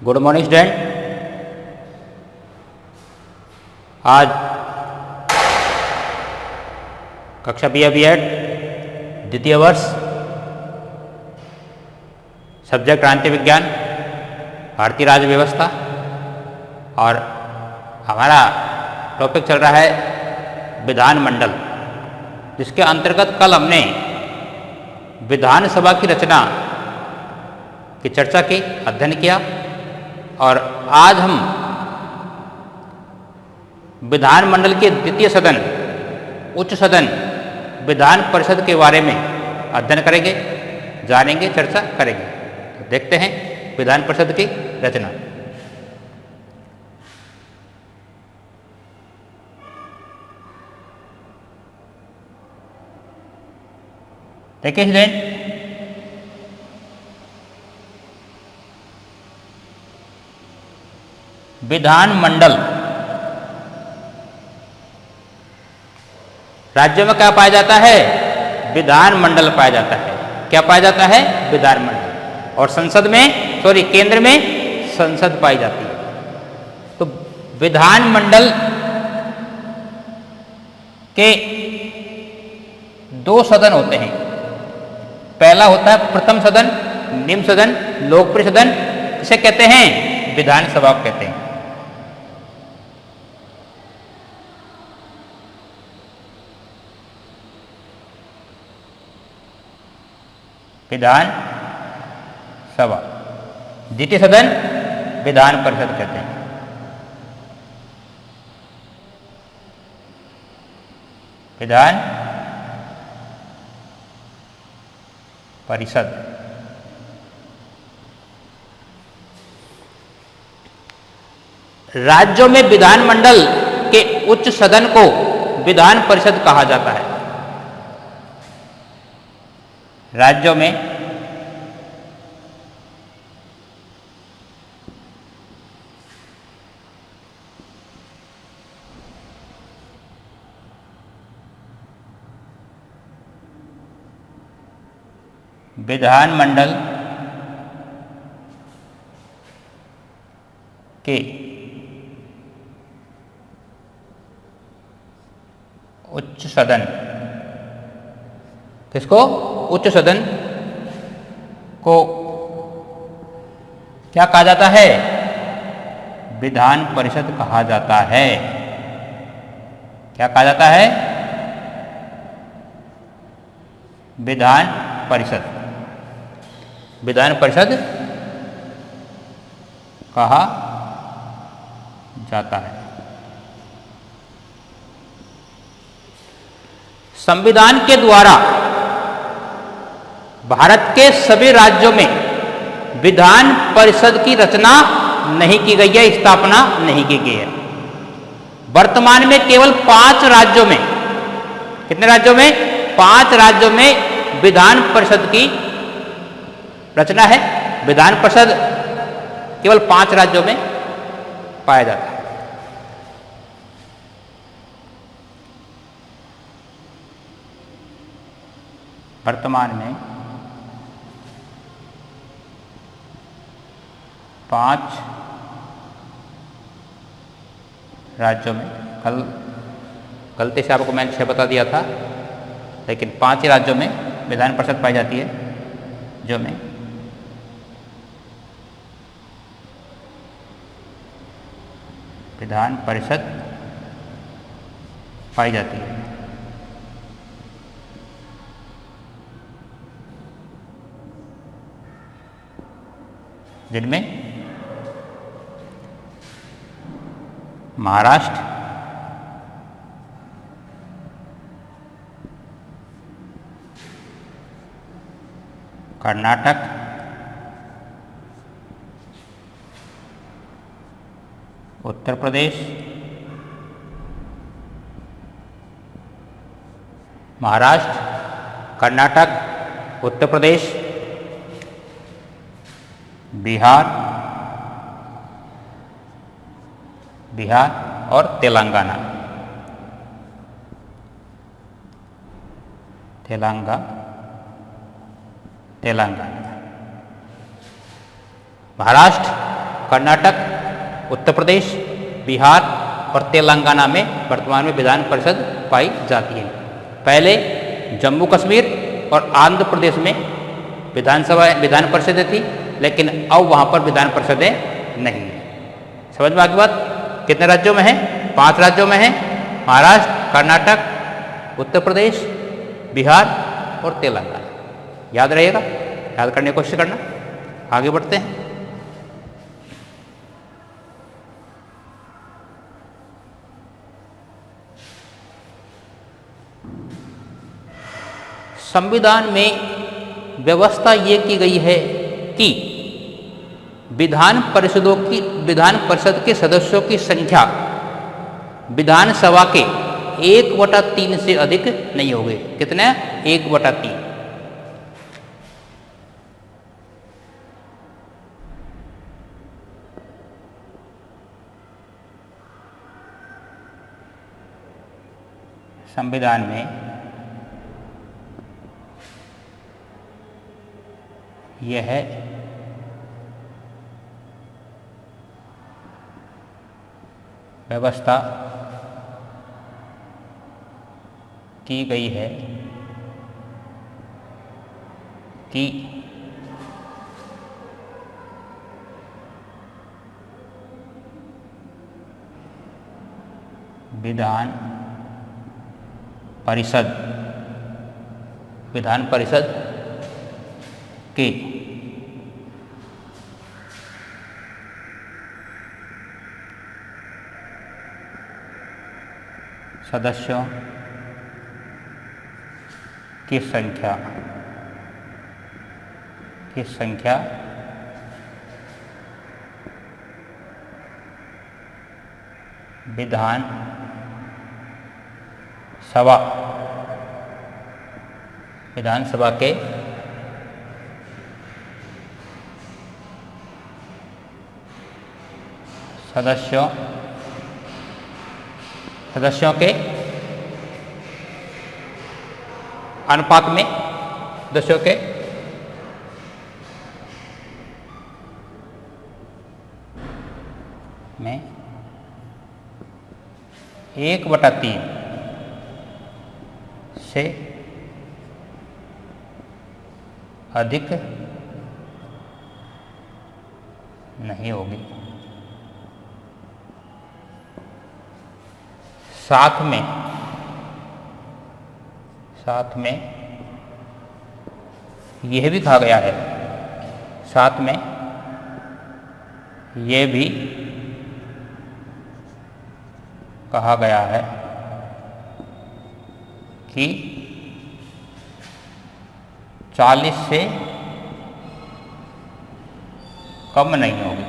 Good morning student. आज कक्षा BA. द्वितीय वर्ष सब्जेक्ट क्रांति विज्ञान भारतीय राज्य व्यवस्था और हमारा टॉपिक चल रहा है विधानमंडल, जिसके अंतर्गत कल हमने विधानसभा की रचना की चर्चा की, अध्ययन किया और आज हम विधानमंडल के द्वितीय सदन उच्च सदन विधान परिषद के बारे में अध्ययन करेंगे, जानेंगे, चर्चा करेंगे। तो देखते हैं विधान परिषद की रचना। देखिए स्टूडेंट, विधानमंडल राज्यों में क्या पाया जाता है? विधानमंडल पाया जाता है। क्या पाया जाता है? विधानमंडल। और संसद में केंद्र में संसद पाई जाती है। तो विधानमंडल के दो सदन होते हैं। पहला होता है प्रथम सदन, निम्न सदन, लोकप्रिय सदन। इसे कहते हैं विधानसभा कहते हैं। विधान सभा। द्वितीय सदन विधान परिषद कहते हैं। विधान परिषद। राज्यों में विधानमंडल के उच्च सदन को विधान परिषद कहा जाता है। राज्यों में विधानमंडल के उच्च सदन, किसको? उच्च सदन को क्या कहा जाता है? विधान परिषद कहा जाता है। क्या कहा जाता है? विधान परिषद। विधान परिषद कहा जाता है। संविधान के द्वारा भारत के सभी राज्यों में विधान परिषद की रचना नहीं की गई है, स्थापना नहीं की गई है। वर्तमान में केवल 5 राज्यों में, कितने राज्यों में? 5 राज्यों में विधान परिषद की रचना है। विधान परिषद केवल 5 राज्यों में पाया जाता है। वर्तमान में 5 राज्यों में, कल गलती से आपको मैंने 6 बता दिया था, लेकिन 5 ही राज्यों में विधान परिषद पाई जाती है, जो में विधान परिषद पाई जाती है। जिनमें महाराष्ट्र, कर्नाटक, उत्तर प्रदेश, महाराष्ट्र, कर्नाटक, उत्तर प्रदेश, बिहार और तेलंगाना। तेलंगाना, महाराष्ट्र, कर्नाटक, उत्तर प्रदेश, बिहार और तेलंगाना में वर्तमान में विधान परिषद पाई जाती है। पहले जम्मू कश्मीर और आंध्र प्रदेश में विधान परिषदें थी, लेकिन अब वहाँ पर विधान परिषदें नहीं है। समझ में आ गई बात? कितने राज्यों में है? 5 राज्यों में है, महाराष्ट्र, कर्नाटक, उत्तर प्रदेश, बिहार और तेलंगाना। याद रहेगा, याद करने की कोशिश करना। आगे बढ़ते हैं। संविधान में व्यवस्था ये की गई है कि विधान परिषद के सदस्यों की संख्या विधानसभा के 1/3 से अधिक नहीं होगी। कितने? 1/3। संविधान में यह व्यवस्था की गई है कि विधान परिषद के सदस्यों की संख्या विधानसभा के सदस्यों के अनुपात में, सदस्यों के में 1/3 से अधिक नहीं होगी। साथ में यह भी कहा गया है, साथ में यह भी कहा गया है कि 40 से कम नहीं होगी।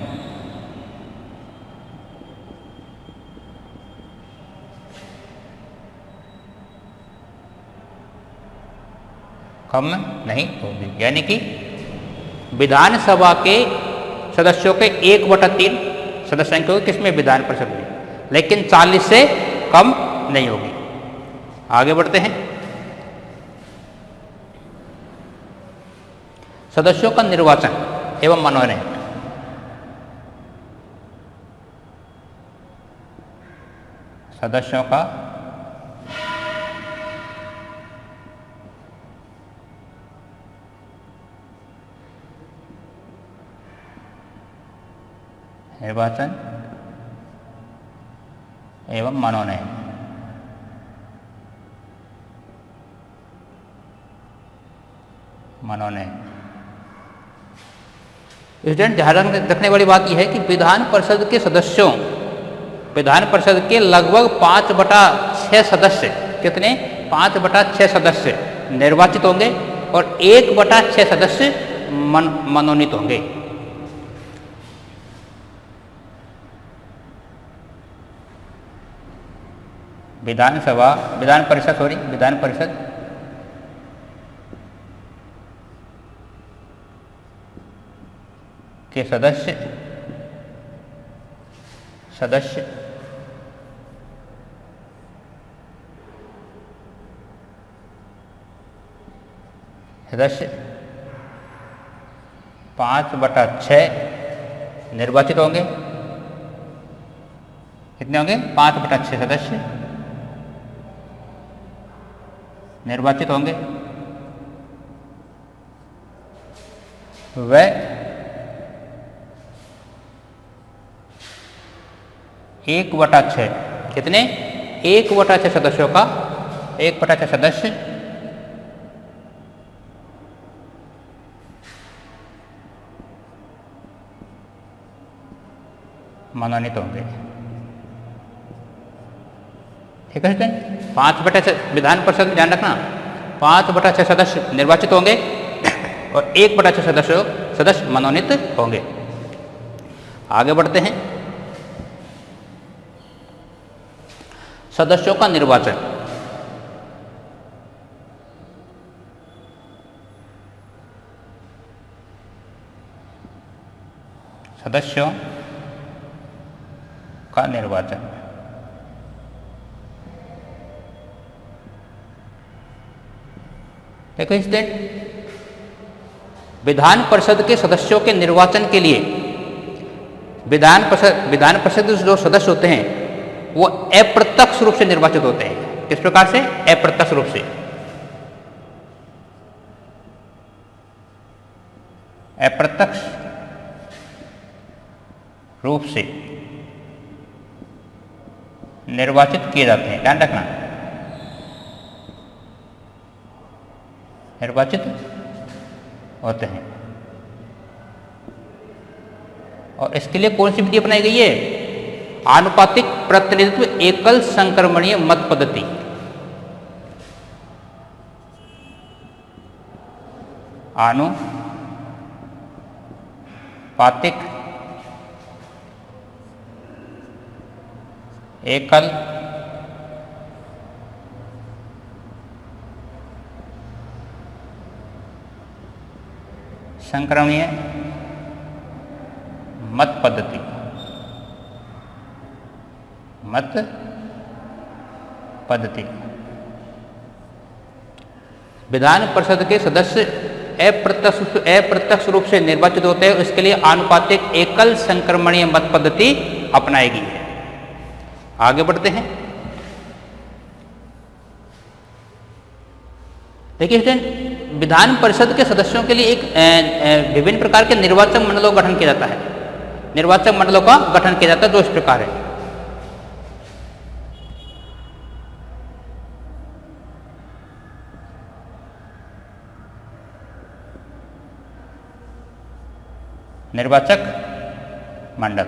कम नहीं होगी, यानी कि विधानसभा के सदस्यों के 1/3 सदस्य संख्या होगी किसमें? विधान परिषद में, लेकिन 40 से कम नहीं होगी। आगे बढ़ते हैं। सदस्यों का निर्वाचन एवं मनोनयन। सदस्यों का निर्वाचन एवं मनोनयन। स्टूडेंट ध्यान रखने वाली बात यह है कि विधान परिषद के लगभग 5/6 सदस्य, कितने? 5/6 सदस्य निर्वाचित होंगे और 1/6 सदस्य मनोनीत होंगे। विधान परिषद के सदस्य सदस्य 5/6 निर्वाचित होंगे। कितने होंगे? 5/6 सदस्य निर्वाचित होंगे। वह 1/6 कितने? 1/6 सदस्यों का 1/6 सदस्य मनोनीत होंगे। ठीक है स्टूडेंट, 5/6 विधान परिषद में ध्यान रखना, 5/6 सदस्य निर्वाचित होंगे और 1/6 सदस्य मनोनीत होंगे। आगे बढ़ते हैं। सदस्यों का निर्वाचन। सदस्यों का निर्वाचन। देखो स्टूडेंट, विधान परिषद के सदस्यों के निर्वाचन के लिए विधान परिषद जो सदस्य होते हैं वो अप्रत्यक्ष रूप से निर्वाचित होते हैं। किस प्रकार से? अप्रत्यक्ष रूप से। अप्रत्यक्ष रूप से निर्वाचित किए जाते हैं। ध्यान रखना, निर्वाचित होते हैं। और इसके लिए कौन सी विधि अपनाई गई है? आनुपातिक प्रतिनिधित्व एकल संक्रमणीय मत पद्धति। आनुपातिक एकल संक्रमणीय मत पद्धति। मत पद्धति। विधान परिषद के सदस्य अप्रत्यक्ष रूप से निर्वाचित होते हैं। इसके लिए आनुपातिक एकल संक्रमणीय मत पद्धति अपनाई गई है। आगे बढ़ते हैं। देखिए स्टूडेंट, विधान परिषद के सदस्यों के लिए एक विभिन्न प्रकार के निर्वाचक मंडलों का गठन किया जाता है। निर्वाचक मंडलों का गठन किया जाता है जो इस प्रकार है। निर्वाचक मंडल।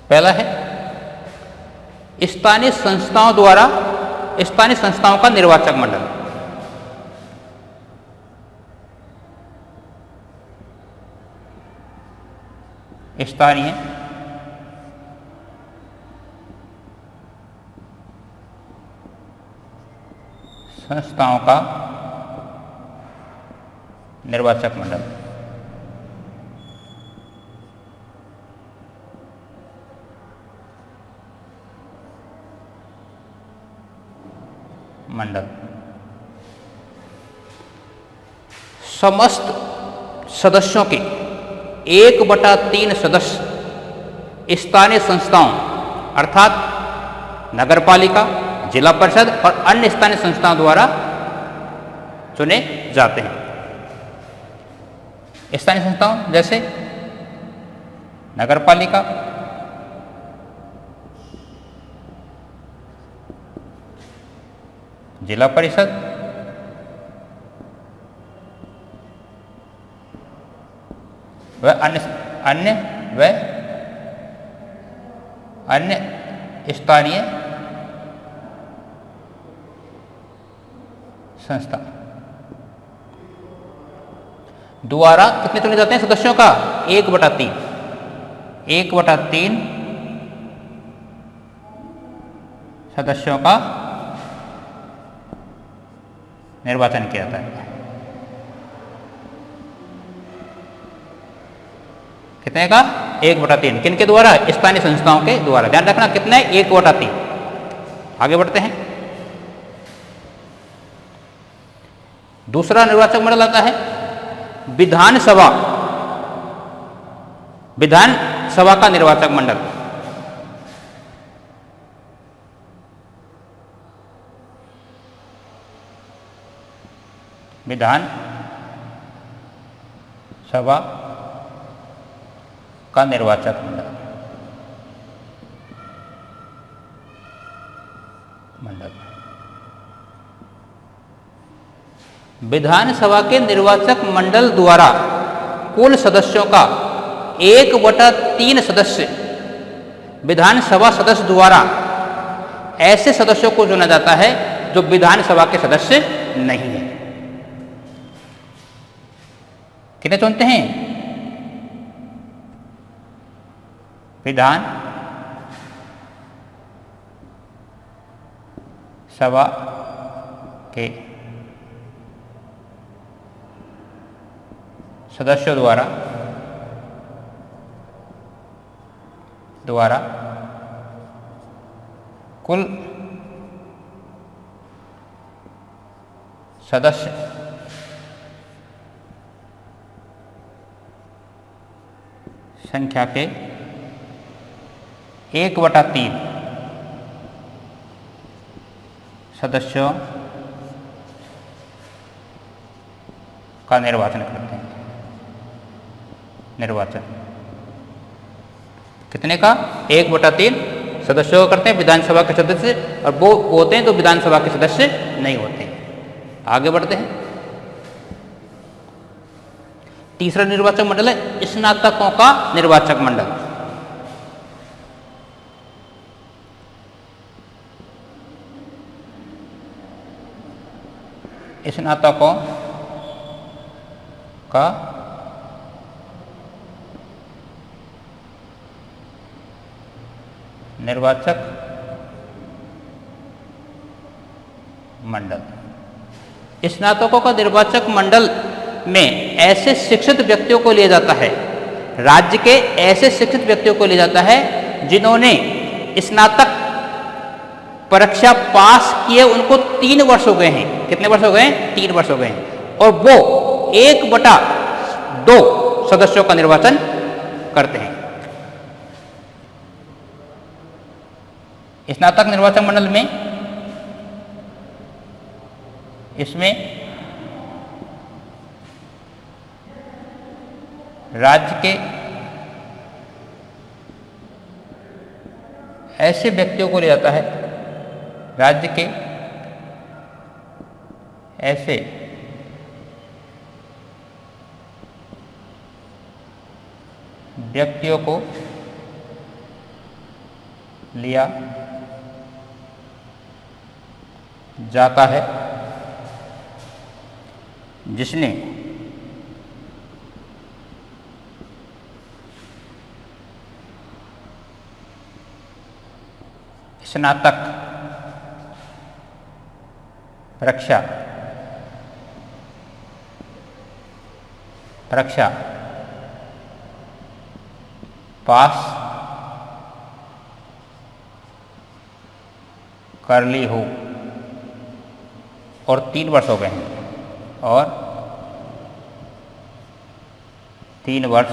पहला है स्थानीय संस्थाओं द्वारा स्थानीय संस्थाओं का निर्वाचक मंडल। स्थानीय संस्थाओं का निर्वाचक मंडल। समस्त सदस्यों के 1/3 सदस्य स्थानीय संस्थाओं अर्थात नगरपालिका, जिला परिषद और अन्य स्थानीय संस्थाओं द्वारा चुने जाते हैं। स्थानीय संस्थाओं जैसे नगरपालिका, जिला परिषद, व अन्य स्थानीय संस्था द्वारा कितने चुने जाते हैं सदस्यों का? 1/3 सदस्यों का निर्वाचन किया जाता है। कितने का? 1/3। किनके द्वारा? स्थानीय संस्थाओं के द्वारा। ध्यान रखना कितने? 1/3। आगे बढ़ते हैं। दूसरा निर्वाचक मंडल आता है विधानसभा, विधानसभा का निर्वाचक मंडल। विधान सभा का निर्वाचक मंडल। विधानसभा के निर्वाचक मंडल द्वारा कुल सदस्यों का 1/3 सदस्य विधानसभा सदस्य द्वारा ऐसे सदस्यों को चुना जाता है जो विधानसभा के सदस्य नहीं है। कितने चुनते हैं? विधान सभा के सदस्यों द्वारा कुल सदस्य संख्या के 1/3 सदस्यों का निर्वाचन करते हैं। निर्वाचन कितने का? 1/3 सदस्यों का करते हैं विधानसभा के सदस्य, और वो होते हैं तो विधानसभा के सदस्य नहीं होते। आगे बढ़ते हैं। तीसरा निर्वाचक मंडल है स्नातकों का निर्वाचक मंडल। स्नातकों का निर्वाचक मंडल। स्नातकों का निर्वाचक मंडल में ऐसे शिक्षित व्यक्तियों को लिया जाता है, राज्य के ऐसे शिक्षित व्यक्तियों को लिया जाता है जिन्होंने स्नातक परीक्षा पास किए, उनको 3 वर्ष हो गए हैं। कितने वर्ष हो गए हैं? 3 वर्ष हो गए हैं। और वो 1/2 सदस्यों का निर्वाचन करते हैं। स्नातक निर्वाचन मंडल में इसमें राज्य के ऐसे व्यक्तियों को लिया जाता है, राज्य के ऐसे व्यक्तियों को लिया जाता है जिसने स्नातक परीक्षा पास कर ली हो और 3 वर्ष हो गए हैं, और 3 वर्ष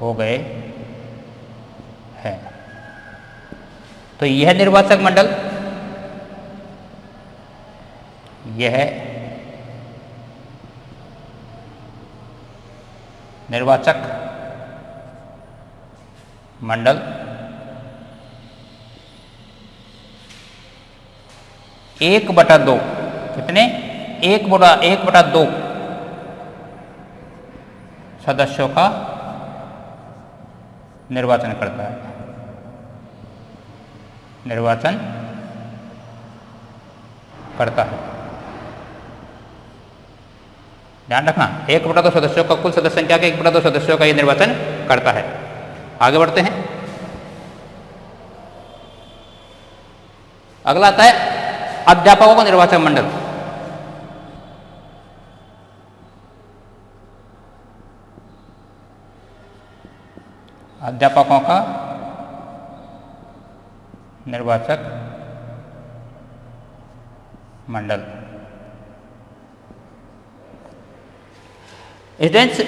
हो गए हैं। तो यह निर्वाचक मंडल, यह निर्वाचक मंडल 1/2 कितने? 1/2 सदस्यों का निर्वाचन करता है। निर्वाचन करता है। ध्यान रखना, 1/2 सदस्यों का, कुल सदस्य संख्या के 1/2 सदस्यों का यह निर्वाचन करता है। आगे बढ़ते हैं। अगला आता है अध्यापकों का निर्वाचन मंडल। अध्यापकों का निर्वाचक मंडल। स्टूडेंट्स,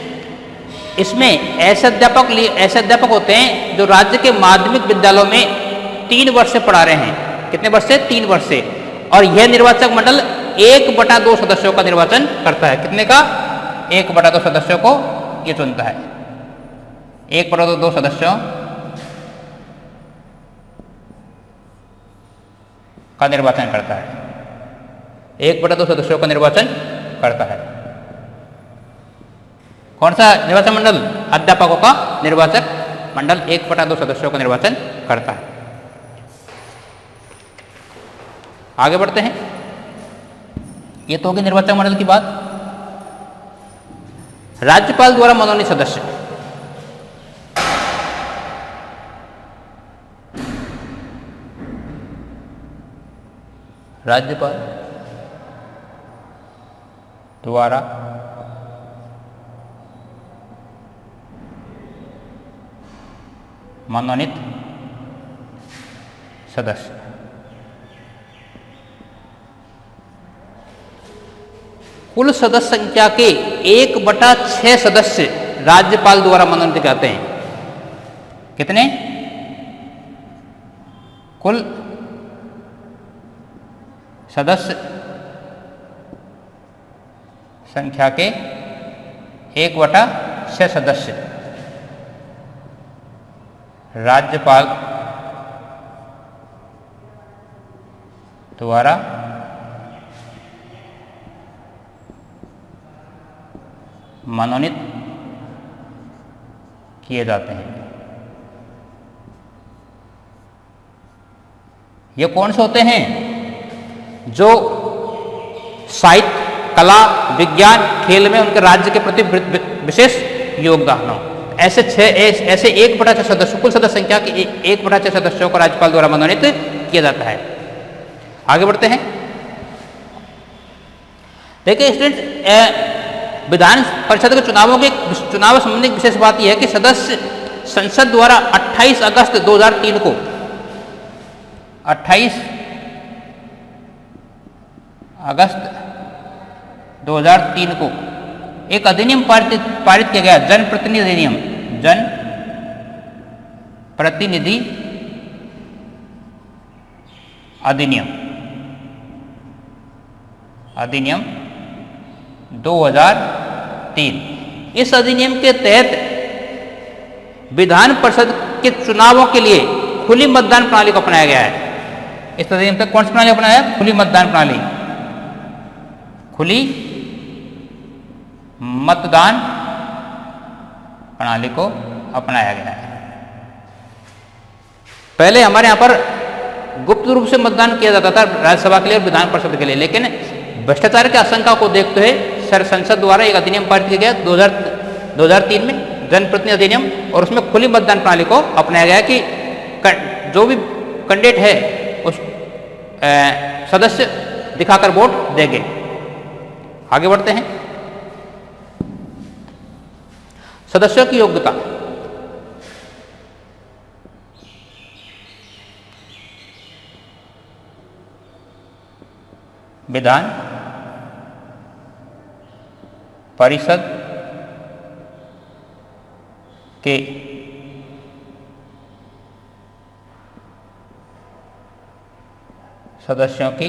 इसमें ऐसे अध्यापक होते हैं जो राज्य के माध्यमिक विद्यालयों में 3 वर्ष से पढ़ा रहे हैं। कितने वर्ष से? 3 वर्ष से। और यह निर्वाचक मंडल 1/2 सदस्यों का निर्वाचन करता है। कितने का? 1/2 सदस्यों को ये चुनता है। 1/2 सदस्यों का निर्वाचन करता है। 1/2 सदस्यों का निर्वाचन करता है। कौन सा निर्वाचन मंडल? अध्यापकों का निर्वाचक मंडल 1/2 सदस्यों का निर्वाचन करता है। आगे बढ़ते हैं। ये तो होगी निर्वाचन मंडल की बात। राज्यपाल द्वारा मनोनीत सदस्य। राज्यपाल द्वारा मनोनीत सदस्य। कुल सदस्य संख्या के 1/6 सदस्य राज्यपाल द्वारा मनोनीत जाते हैं। कितने? कुल सदस्य संख्या के 1/6 सदस्य राज्यपाल द्वारा मनोनीत किए जाते हैं। ये कौन से होते हैं? जो साहित्य, कला, विज्ञान, खेल में उनके राज्य के प्रति विशेष योगदान हो। ऐसे 1/6 सदस्य, कुल सदस्य संख्या के 1/6 सदस्यों को राज्यपाल द्वारा मनोनीत किया जाता है। आगे बढ़ते हैं। देखिए स्टूडेंट, विधान परिषद के चुनाव संबंधी विशेष बात यह है कि सदस्य संसद द्वारा 28 अगस्त 2003 को 28 अगस्त 2003 को एक अधिनियम पारित किया गया, जनप्रतिनिधि अधिनियम। जनप्रतिनिधि अधिनियम 2003। इस अधिनियम के तहत विधान परिषद के चुनावों के लिए खुली मतदान प्रणाली को अपनाया गया है। इस अधिनियम तक कौन सी प्रणाली अपनाया? खुली मतदान प्रणाली। खुली मतदान प्रणाली को अपनाया गया है। पहले हमारे यहाँ पर गुप्त रूप से मतदान किया जाता था राज्यसभा के लिए और विधान परिषद के लिए, लेकिन भ्रष्टाचार की आशंका को देखते हुए संसद द्वारा एक अधिनियम पारित किया गया 2003 में, जनप्रतिनिधि अधिनियम, और उसमें खुली मतदान प्रणाली को अपनाया गया कि जो भी कैंडिडेट है उस सदस्य दिखाकर वोट देंगे। आगे बढ़ते हैं। सदस्यों की योग्यता। विधान परिषद के सदस्यों की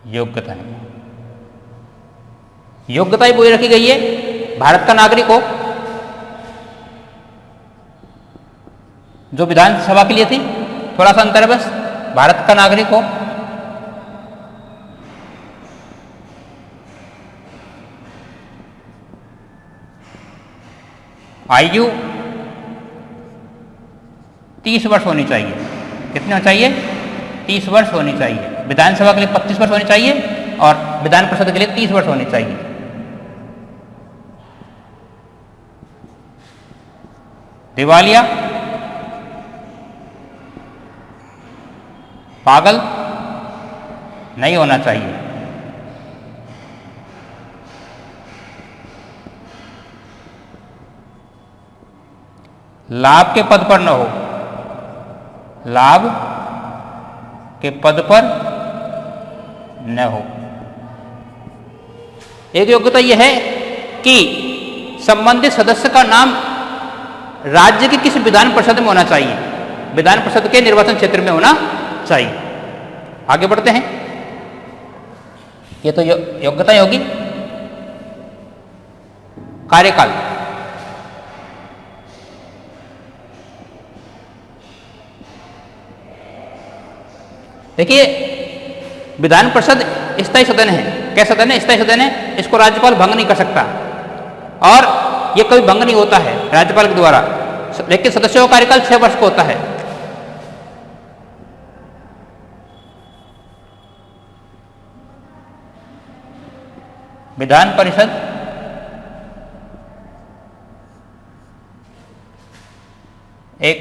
योग्यता है। योग्यता ही वही रखी गई है, भारत का नागरिक हो, जो विधानसभा के लिए थी, थोड़ा सा अंतर है बस, भारत का नागरिक हो, आयु 30 वर्ष होनी चाहिए। कितनी होनी चाहिए? 30 वर्ष होनी चाहिए। विधानसभा के लिए 25 वर्ष होनी चाहिए और विधान परिषद के लिए 30 वर्ष होनी चाहिए। दिवालिया, पागल नहीं होना चाहिए। लाभ के पद पर न हो, लाभ के पद पर न हो। एक योग्यता यह है कि संबंधित सदस्य का नाम राज्य की किसी विधान परिषद में होना चाहिए, विधान परिषद के निर्वाचन क्षेत्र में होना चाहिए। आगे बढ़ते हैं। ये तो योग्यता होगी। कार्यकाल, देखिए विधान परिषद स्थायी सदन है। क्या सदन है? स्थायी सदन है। इसको राज्यपाल भंग नहीं कर सकता और ये कभी भंग नहीं होता है राज्यपाल के द्वारा। लेकिन सदस्यों का कार्यकाल 6 वर्ष का होता है। विधान परिषद एक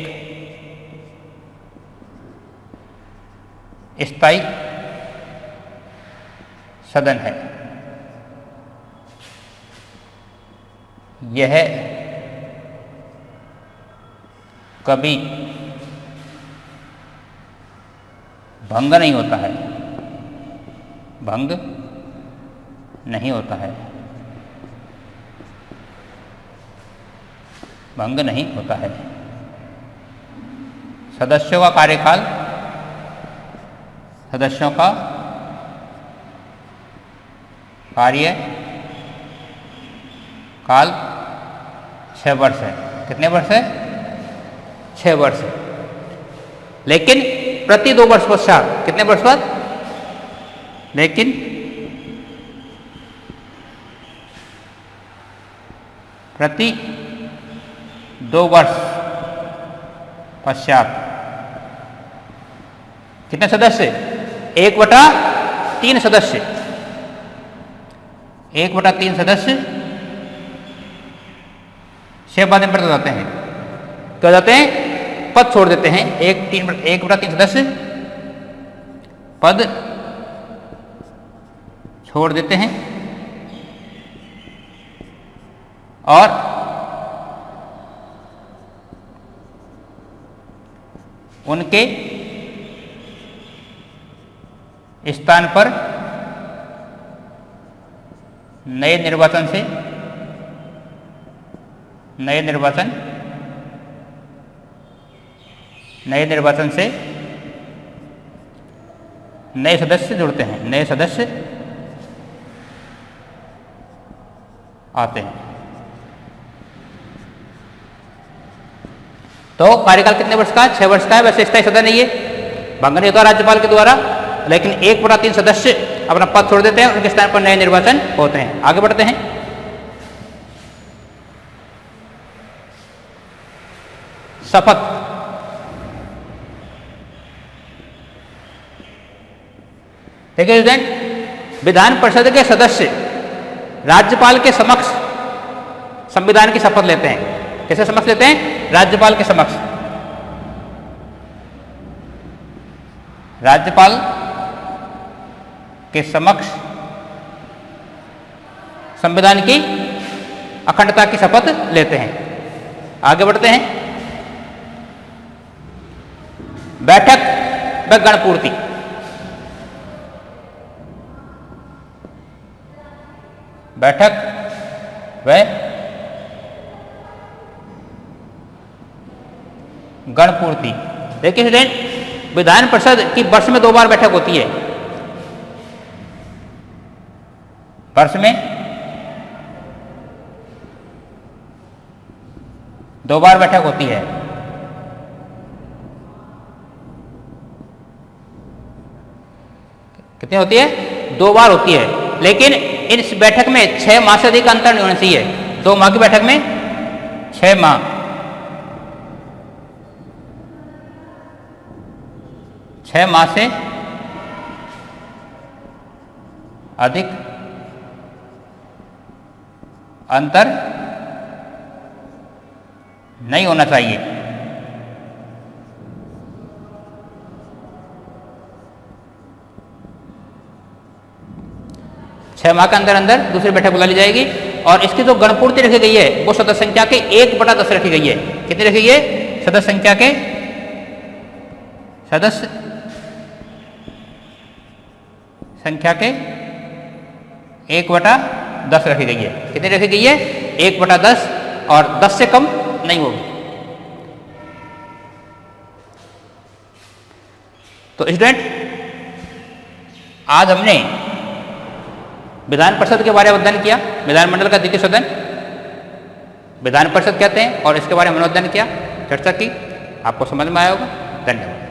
स्थायी सदन है। यह कभी भंग नहीं होता है, भंग नहीं होता है, भंग नहीं होता है। सदस्यों का कार्यकाल, सदस्यों का कार्य काल 6 वर्ष है। कितने वर्ष है? 6 वर्ष है। लेकिन प्रति 2 वर्ष पश्चात, कितने वर्ष बाद? लेकिन प्रति 2 वर्ष पश्चात कितने सदस्य? 1/3 सदस्य, 1/3 सदस्य 6 बाद में हो जाते हैं। क्या हो जाते हैं? पद छोड़ देते हैं। 1/3 सदस्य पद छोड़ देते हैं और उनके स्थान पर नए निर्वाचन से नए सदस्य जुड़ते हैं, नए सदस्य आते हैं। तो कार्यकाल कितने वर्ष का है? 6 वर्ष का है। वैसे स्थायी सदन है ये, भंग नहीं होता राज्यपाल के द्वारा। लेकिन 1/3 सदस्य अपना पद छोड़ देते हैं, उनके स्थान पर नए निर्वाचन होते हैं। आगे बढ़ते हैं। शपथ, देखिए स्टूडेंट, विधान परिषद के सदस्य राज्यपाल के समक्ष संविधान की शपथ लेते हैं। कैसे समक्ष लेते हैं? राज्यपाल के समक्ष। राज्यपाल के समक्ष संविधान की अखंडता की शपथ लेते हैं। आगे बढ़ते हैं। बैठक व गणपूर्ति, बैठक व गणपूर्ति। देखिए स्टूडेंट, विधान परिषद की वर्ष में 2 बार बैठक होती है। वर्ष में 2 बार बैठक होती है। कितनी होती है? 2 बार होती है। लेकिन इस बैठक में 6 माह से अधिक अंतर नहीं होना चाहिए। 2 माह की बैठक में 6 माह, 6 माह से अधिक अंतर नहीं होना चाहिए। छह माह के अंदर अंदर दूसरी बैठक बुला ली जाएगी। और इसकी जो गणपूर्ति रखी गई है वो सदस्य संख्या के 1/10 रखी गई है। कितनी रखी गई है? सदस्य संख्या के संख्या के 1/10 रखी गई है। कितनी रखी गई है? 1/10 और 10 से कम नहीं होगी। तो स्टूडेंट, आज हमने विधान परिषद के बारे में अध्ययन किया, विधानमंडल का द्वितीय सदन विधान परिषद कहते हैं, और इसके बारे में अध्ययन किया, चर्चा की। आपको समझ में आया होगा। धन्यवाद।